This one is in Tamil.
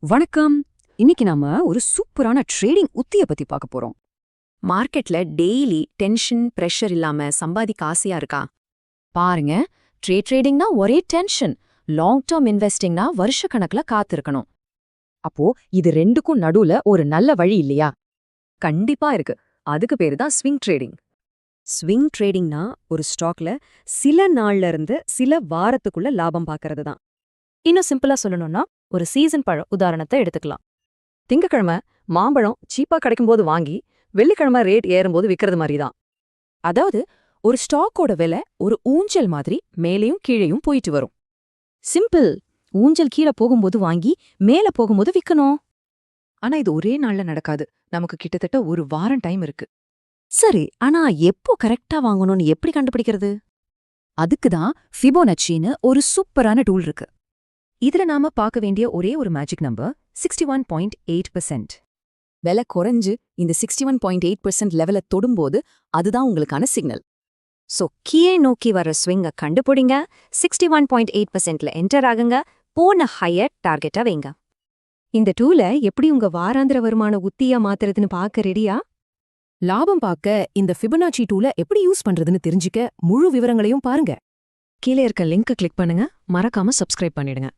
வணக்கம். இன்னைக்கு நாம ஒரு சூப்பரான ட்ரேடிங் உத்திய பத்தி பார்க்க போறோம். மார்க்கெட்ல டெய்லி டென்ஷன் பிரஷர் இல்லாம சம்பாதிக்க ஆசையா இருக்கா? பாருங்க, ட்ரேடிங்னா ஒரே டென்ஷன், லாங் டேர்ம் இன்வெஸ்டிங்னா வருஷக்கணக்குல காத்திருக்கணும். அப்போ இது ரெண்டுக்கும் நடுவுல ஒரு நல்ல வழி இல்லையா? கண்டிப்பா இருக்கு. அதுக்கு பேரு தான் ஸ்விங் ட்ரேடிங். ஸ்விங் ட்ரேடிங்னா ஒரு ஸ்டாக்ல சில நாள்ல இருந்து சில வாரத்துக்குள்ள லாபம் பார்க்கறது தான். இன்னும் சிம்பிளா சொல்லணும்னா ஒரு சீசன் பழம் உதாரணத்தை எடுத்துக்கலாம். திங்கக்கிழமை மாம்பழம் சீப்பா கிடைக்கும்போது வாங்கி, வெள்ளிக்கிழமை ரேட் ஏறும்போது விக்கிறது மாதிரி தான். அதாவது ஒரு ஸ்டாக்கோட விலை ஒரு ஊஞ்சல் மாதிரி மேலேயும் கீழேயும் போயிட்டு வரும். சிம்பிள். ஊஞ்சல் கீழே போகும்போது வாங்கி மேல போகும்போது விக்கணும். ஆனா இது ஒரே நாள்ல நடக்காது. நமக்கு கிட்டத்தட்ட ஒரு வாரம் டைம் இருக்கு. சரி, ஆனா எப்போ கரெக்டா வாங்கணும்னு எப்படி கண்டுபிடிக்கிறது? அதுக்கு தான் ஃபிபோனச்சின்னு ஒரு சூப்பரான டூல் இருக்கு. இதுல நாம பார்க்க வேண்டிய ஒரே ஒரு மேஜிக் நம்பர் 61.8%. விலை குறைஞ்சு இந்த 61.8% லெவல தொடும்போது அதுதான் உங்களுக்கான சிக்னல். சோ கீழே நோக்கி வர ஸ்விங்க கண்டுபிடிங்க, 61.8%ல என்டர் ஆகுங்க, போன ஹையர் டார்கெட்டா வைங்க. இந்த டூலை எப்படி உங்க வாராந்திர வருமான உத்தியா மாத்துறதுன்னு பார்க்க ரெடியா? லாபம் பார்க்க இந்த ஃபிபனாச்சி டூல எப்படி யூஸ் பண்றதுன்னு தெரிஞ்சுக்க முழு விவரங்களையும் பாருங்க. கீழே இருக்க லிங்க் கிளிக் பண்ணுங்க, மறக்காம சப்ஸ்கிரைப் பண்ணிடுங்க.